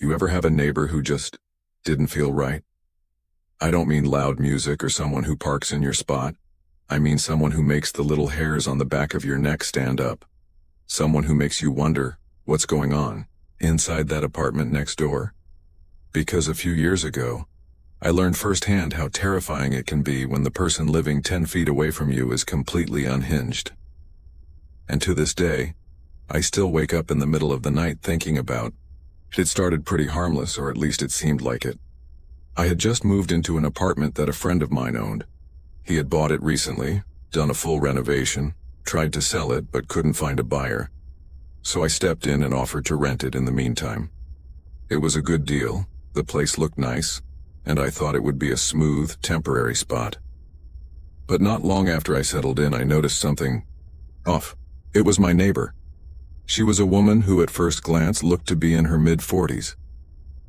You ever have a neighbor who just didn't feel right? I don't mean loud music or someone who parks in your spot. I mean someone who makes the little hairs on the back of your neck stand up. Someone who makes you wonder what's going on inside that apartment next door. Because a few years ago, I learned firsthand how terrifying it can be when the person living 10 feet away from you is completely unhinged. And to this day, I still wake up in the middle of the night thinking about it. Started pretty harmless, or at least it seemed like it. I had just moved into an apartment that a friend of mine owned. He had bought it recently, done a full renovation, tried to sell it but couldn't find a buyer. So I stepped in and offered to rent it in the meantime. It was a good deal, the place looked nice, and I thought it would be a smooth, temporary spot. But not long after I settled in, I noticed something off. It was my neighbor. She was a woman who at first glance looked to be in her mid-40s.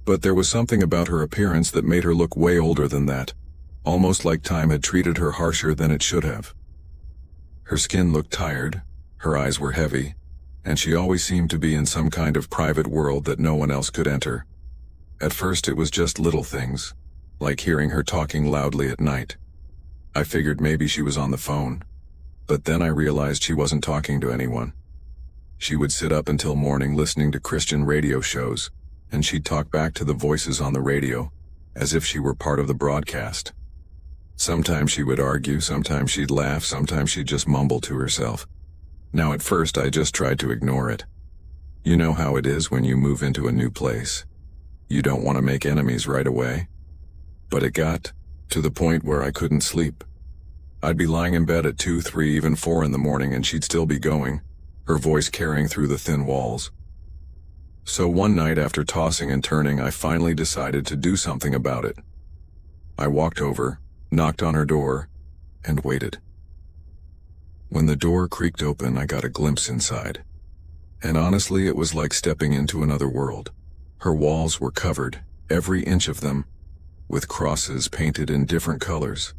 But there was something about her appearance that made her look way older than that, almost like time had treated her harsher than it should have. Her skin looked tired, her eyes were heavy, and she always seemed to be in some kind of private world that no one else could enter. At first it was just little things, like hearing her talking loudly at night. I figured maybe she was on the phone, but then I realized she wasn't talking to anyone. She would sit up until morning listening to Christian radio shows, and she'd talk back to the voices on the radio, as if she were part of the broadcast. Sometimes she would argue, sometimes she'd laugh, sometimes she'd just mumble to herself. Now at first I just tried to ignore it. You know how it is when you move into a new place. You don't want to make enemies right away. But it got to the point where I couldn't sleep. I'd be lying in bed at 2, 3, even 4 in the morning, and she'd still be going, her voice carrying through the thin walls. So one night, after tossing and turning, I finally decided to do something about it. I walked over, knocked on her door, and waited. When the door creaked open, I got a glimpse inside. And honestly, it was like stepping into another world. Her walls were covered, every inch of them, with crosses painted in different colors.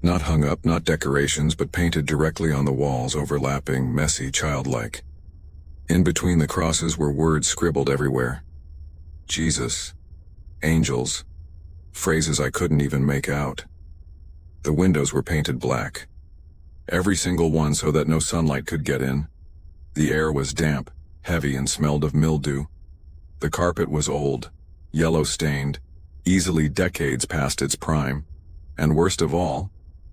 Not hung up, not decorations, but painted directly on the walls, overlapping, messy, childlike. In between the crosses were words scribbled everywhere. Jesus, angels, phrases I couldn't even make out. The windows were painted black, every single one, so that no sunlight could get in. The air was damp, heavy, and smelled of mildew. The carpet was old, yellow-stained, easily decades past its prime, and worst of all,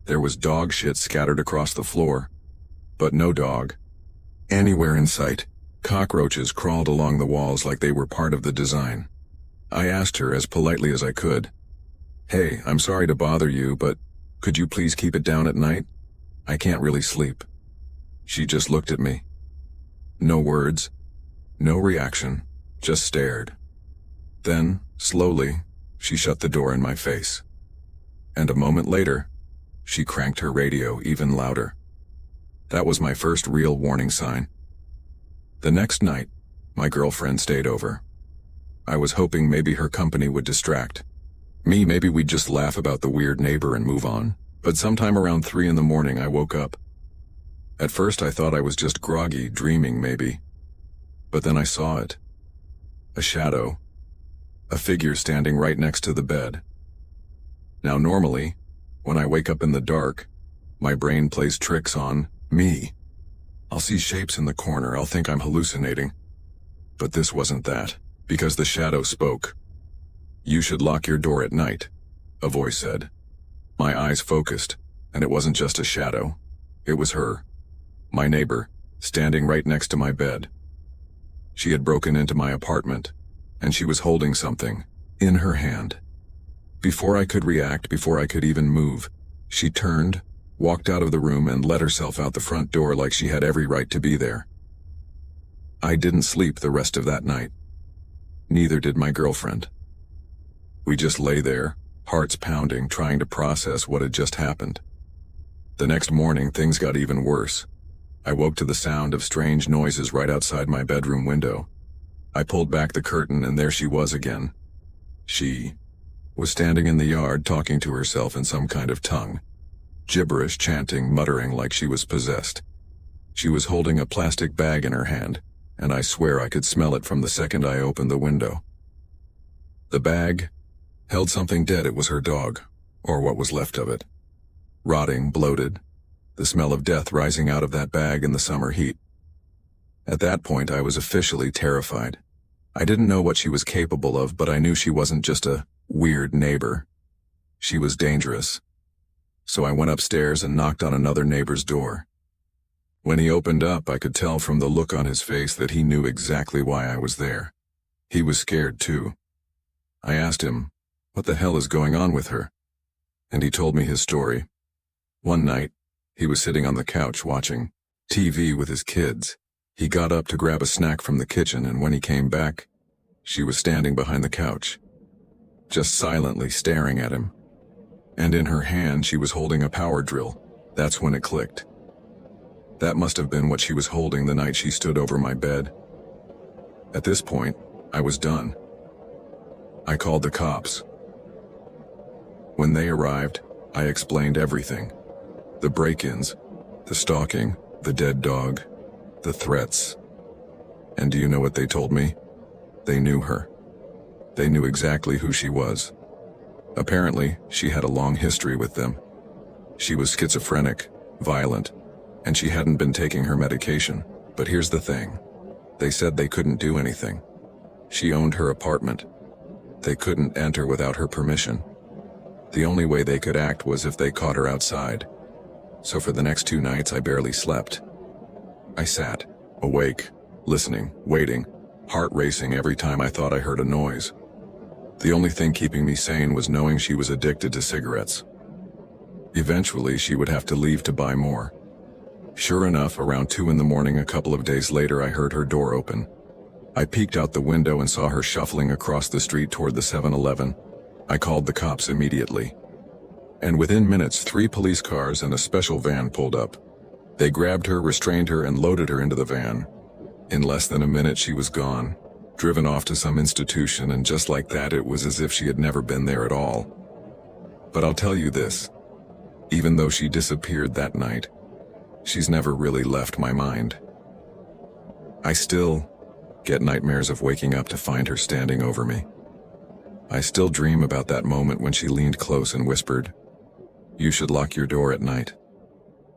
there was dog shit scattered across the floor. But no dog anywhere in sight. Cockroaches crawled along the walls like they were part of the design. I asked her as politely as I could, "Hey, I'm sorry to bother you, but could you please keep it down at night? I can't really sleep." She just looked at me. No words, no reaction, just stared. Then, slowly, she shut the door in my face. And a moment later, she cranked her radio even louder. That was my first real warning sign. The next night, my girlfriend stayed over. I was hoping maybe her company would distract me. Maybe we'd just laugh about the weird neighbor and move on. But sometime around 3 in the morning, I woke up. At first I thought I was just groggy, dreaming maybe. But then I saw it. A shadow. A figure standing right next to the bed. Now normally, when I wake up in the dark, my brain plays tricks on me. I'll see shapes in the corner, I'll think I'm hallucinating. But this wasn't that, because the shadow spoke. "You should lock your door at night," a voice said. My eyes focused, and it wasn't just a shadow. It was her, my neighbor, standing right next to my bed. She had broken into my apartment, and she was holding something in her hand. Before I could react, before I could even move, she turned, walked out of the room, and let herself out the front door like she had every right to be there. I didn't sleep the rest of that night. Neither did my girlfriend. We just lay there, hearts pounding, trying to process what had just happened. The next morning, things got even worse. I woke to the sound of strange noises right outside my bedroom window. I pulled back the curtain, and there she was again. She was standing in the yard talking to herself in some kind of tongue. Gibberish, chanting, muttering like she was possessed. She was holding a plastic bag in her hand, and I swear I could smell it from the second I opened the window. The bag held something dead. It was her dog, or what was left of it. Rotting, bloated, the smell of death rising out of that bag in the summer heat. At that point, I was officially terrified. I didn't know what she was capable of, but I knew she wasn't just a weird neighbor. She was dangerous. So I went upstairs and knocked on another neighbor's door. When he opened up, I could tell from the look on his face that he knew exactly why I was there. He was scared too. I asked him, "What the hell is going on with her?" And he told me his story. One night, he was sitting on the couch watching TV with his kids. He got up to grab a snack from the kitchen, and when he came back, she was standing behind the couch, just silently staring at him. And in her hand, she was holding a power drill. That's when it clicked. That must have been what she was holding the night she stood over my bed. At this point, I was done. I called the cops. When they arrived, I explained everything. The break-ins, the stalking, the dead dog, the threats. And do you know what they told me? They knew her. They knew exactly who she was. Apparently, she had a long history with them. She was schizophrenic, violent, and she hadn't been taking her medication. But here's the thing. They said they couldn't do anything. She owned her apartment. They couldn't enter without her permission. The only way they could act was if they caught her outside. So for the next 2 nights, I barely slept. I sat, awake, listening, waiting, heart racing every time I thought I heard a noise. The only thing keeping me sane was knowing she was addicted to cigarettes. Eventually, she would have to leave to buy more. Sure enough, around 2 in the morning a couple of days later, I heard her door open. I peeked out the window and saw her shuffling across the street toward the 7-Eleven. I called the cops immediately. And within minutes, 3 police cars and a special van pulled up. They grabbed her, restrained her, and loaded her into the van. In less than a minute, she was gone, driven off to some institution, and just like that, it was as if she had never been there at all. But I'll tell you this, even though she disappeared that night, she's never really left my mind. I still get nightmares of waking up to find her standing over me. I still dream about that moment when she leaned close and whispered, "You should lock your door at night.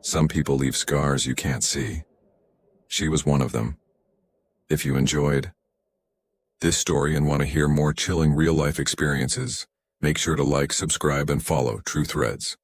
Some people leave scars you can't see." She was one of them. If you enjoyed this story and want to hear more chilling real-life experiences, make sure to like, subscribe, and follow True Threads.